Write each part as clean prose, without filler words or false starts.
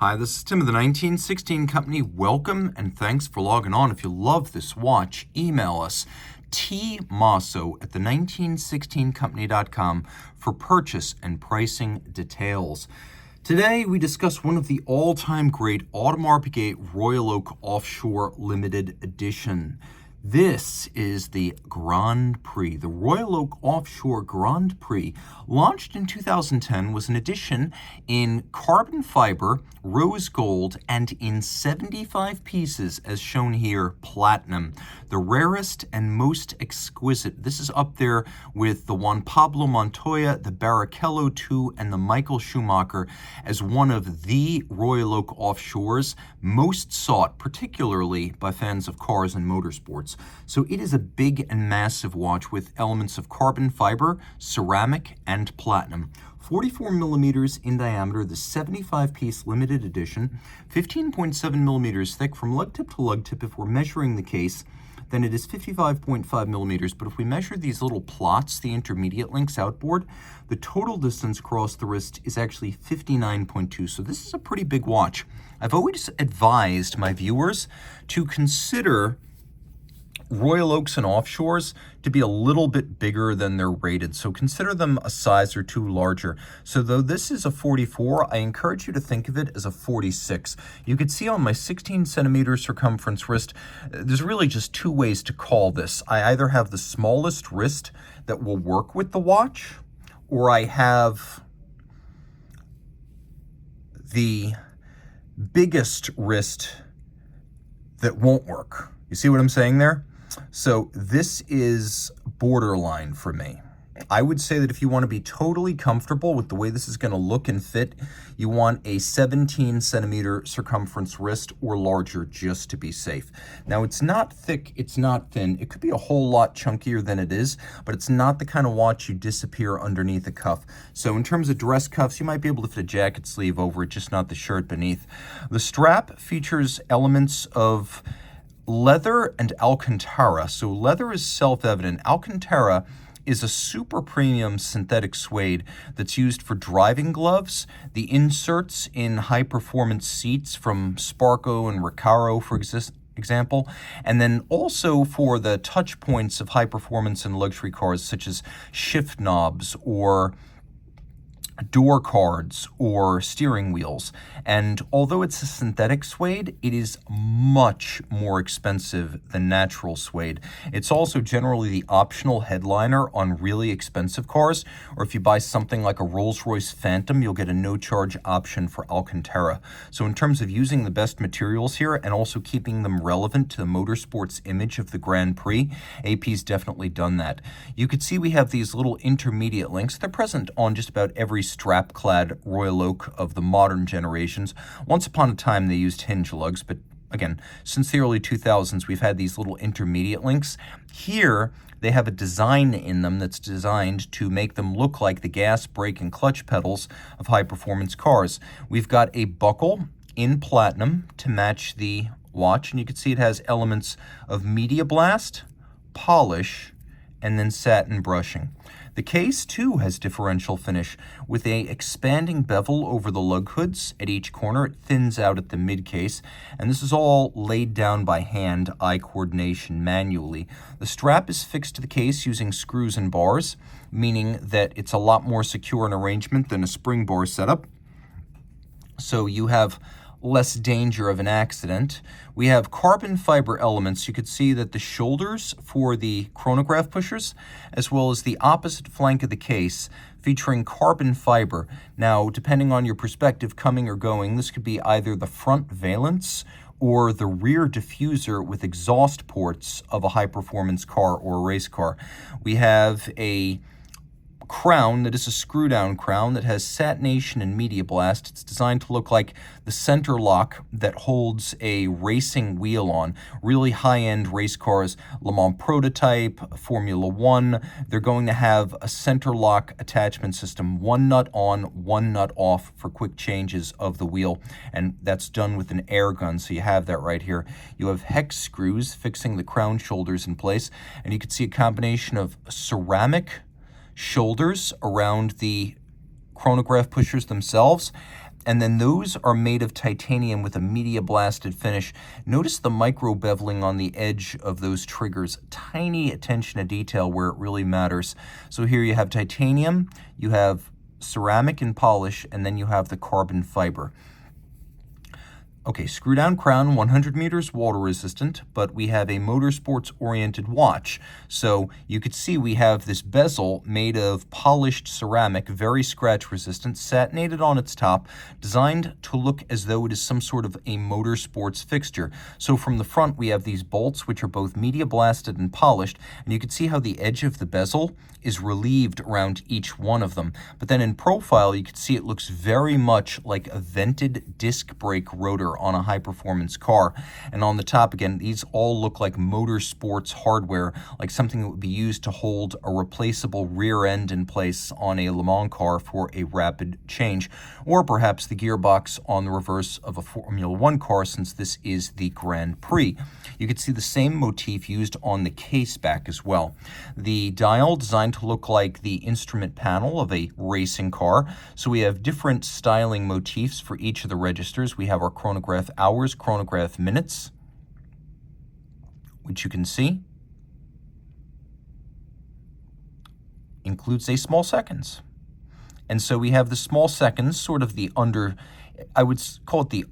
Hi, this is Tim of the 1916 Company. Welcome and thanks for logging on. If you love this watch, email us tmosso@the1916company.com for purchase and pricing details. Today, we discuss one of the all-time great Audemars Piguet Royal Oak Offshore Limited Edition. This is the Grand Prix. The Royal Oak Offshore Grand Prix, launched in 2010, was an edition in carbon fiber, rose gold, and in 75 pieces, as shown here, platinum. The rarest and most exquisite. This is up there with the Juan Pablo Montoya, the Barrichello II, and the Michael Schumacher as one of the Royal Oak Offshores most sought, particularly by fans of cars and motorsports. So it is a big and massive watch with elements of carbon fiber, ceramic, and platinum. 44 millimeters in diameter, the 75-piece limited edition, 15.7 millimeters thick from lug tip to lug tip. If we're measuring the case, then it is 55.5 millimeters. But if we measure these little plots, the intermediate links outboard, the total distance across the wrist is actually 59.2. So this is a pretty big watch. I've always advised my viewers to consider Royal Oaks and Offshores to be a little bit bigger than they're rated, so consider them a size or two larger. So though this is a 44, I encourage you to think of it as a 46. You could see on my 16 centimeter circumference wrist, there's really just two ways to call this. I either have the smallest wrist that will work with the watch, or I have the biggest wrist that won't work. You see what I'm saying there? So this is borderline for me. I would say that if you want to be totally comfortable with the way this is going to look and fit, you want a 17 centimeter circumference wrist or larger just to be safe. Now, it's not thick, it's not thin. It could be a whole lot chunkier than it is, but it's not the kind of watch you disappear underneath a cuff. So in terms of dress cuffs, you might be able to fit a jacket sleeve over it, just not the shirt beneath. The strap features elements of leather and Alcantara. So leather is self-evident. Alcantara is a super premium synthetic suede that's used for driving gloves, the inserts in high-performance seats from Sparco and Recaro, for example, and then also for the touch points of high performance in luxury cars, such as shift knobs or door cards or steering wheels. And although it's a synthetic suede, it is much more expensive than natural suede. It's also generally the optional headliner on really expensive cars, or if you buy something like a Rolls-Royce Phantom, you'll get a no-charge option for Alcantara. So in terms of using the best materials here and also keeping them relevant to the motorsports image of the Grand Prix, AP's definitely done that. You could see we have these little intermediate links. They're present on just about every strap-clad Royal Oak of the modern generations. Once upon a time, they used hinge lugs, but again, since the early 2000s, we've had these little intermediate links. Here, they have a design in them that's designed to make them look like the gas, brake, and clutch pedals of high-performance cars. We've got a buckle in platinum to match the watch, and you can see it has elements of media blast, polish, and then satin brushing. The case, too, has differential finish with a expanding bevel over the lug hoods at each corner. It thins out at the mid-case, and this is all laid down by hand, eye coordination manually. The strap is fixed to the case using screws and bars, meaning that it's a lot more secure in arrangement than a spring bar setup. So you have less danger of an accident. We have carbon fiber elements. You could see that the shoulders for the chronograph pushers, as well as the opposite flank of the case, featuring carbon fiber. Now, depending on your perspective, coming or going, this could be either the front valence or the rear diffuser with exhaust ports of a high-performance car or race car. We have a crown that is a screw-down crown that has satination and media blast. It's designed to look like the center lock that holds a racing wheel on. Really high-end race cars, Le Mans prototype, Formula One, they're going to have a center lock attachment system, one nut on, one nut off for quick changes of the wheel, and that's done with an air gun, so you have that right here. You have hex screws fixing the crown shoulders in place, and you can see a combination of ceramic shoulders around the chronograph pushers themselves, And then those are made of titanium with a media blasted finish. Notice the micro beveling on the edge of those triggers. Tiny attention to detail where it really matters. So here you have titanium, you have ceramic and polish, and then you have the carbon fiber. Okay, screw down crown, 100 meters water resistant, but we have a motorsports oriented watch. So you could see we have this bezel made of polished ceramic, very scratch resistant, satinated on its top, designed to look as though it is some sort of a motorsports fixture. So from the front, we have these bolts, which are both media blasted and polished, and you can see how the edge of the bezel is relieved around each one of them. But then in profile, you can see it looks very much like a vented disc brake rotor on a high-performance car. And on the top, again, these all look like motorsports hardware, like something that would be used to hold a replaceable rear end in place on a Le Mans car for a rapid change, or perhaps the gearbox on the reverse of a Formula One car, since this is the Grand Prix. You can see the same motif used on the case back as well. The dial designed to look like the instrument panel of a racing car. So we have different styling motifs for each of the registers. We have our chronograph hours, chronograph minutes, which you can see includes a small seconds. And so we have the small seconds, sort of the I would call it the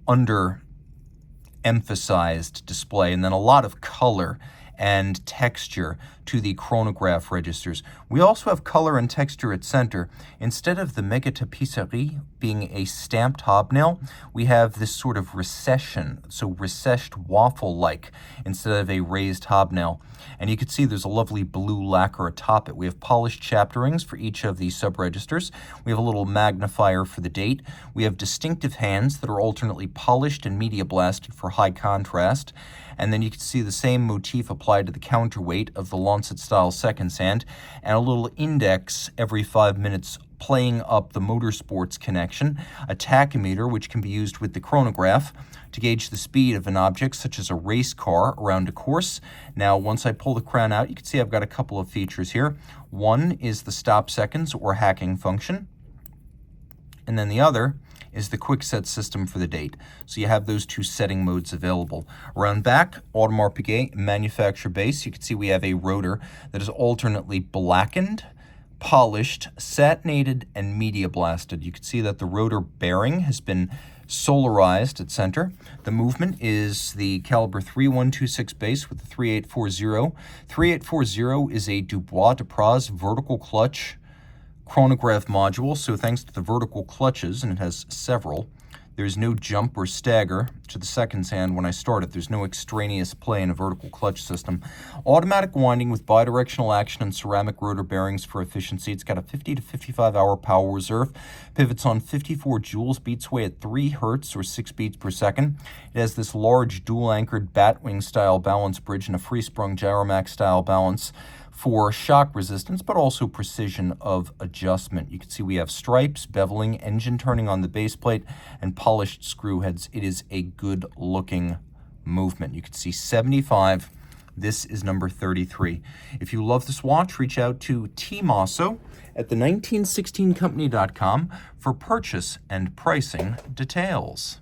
emphasized display, and then a lot of color and texture to the chronograph registers. We also have color and texture at center. Instead of the mega tapisserie being a stamped hobnail, we have this sort of recession, so recessed waffle-like instead of a raised hobnail. And you can see there's a lovely blue lacquer atop it. We have polished chapter rings for each of the sub-registers. We have a little magnifier for the date. We have distinctive hands that are alternately polished and media blasted for high contrast. And then you can see the same motif applied to the counterweight of the Lancet-style seconds hand, and a little index every 5 minutes playing up the motorsports connection, a tachymeter which can be used with the chronograph to gauge the speed of an object such as a race car around a course. Now, once I pull the crown out, you can see I've got a couple of features here. One is the stop seconds or hacking function, and then the other is the quick set system for the date. So you have those two setting modes available. Around back, Audemars Piguet manufacturer base. You can see we have a rotor that is alternately blackened, polished, satinated, and media blasted. You can see that the rotor bearing has been solarized at center. The movement is the caliber 3126 base with the 3840. 3840 is a Dubois de Praz vertical clutch chronograph module, so thanks to the vertical clutches, and it has several, there's no jump or stagger to the seconds hand when I start it. There's no extraneous play in a vertical clutch system. Automatic winding with bidirectional action and ceramic rotor bearings for efficiency. It's got a 50 to 55 hour power reserve. Pivots on 54 joules, beats away at 3 hertz or 6 beats per second. It has this large dual-anchored batwing style balance bridge and a free-sprung Gyromax style balance for shock resistance, but also precision of adjustment. You can see we have stripes, beveling, engine turning on the base plate, and polished screw heads. It is a good looking movement. You can see 75. This is number 33. If you love this watch, reach out to Team Mosso at the 1916company.com for purchase and pricing details.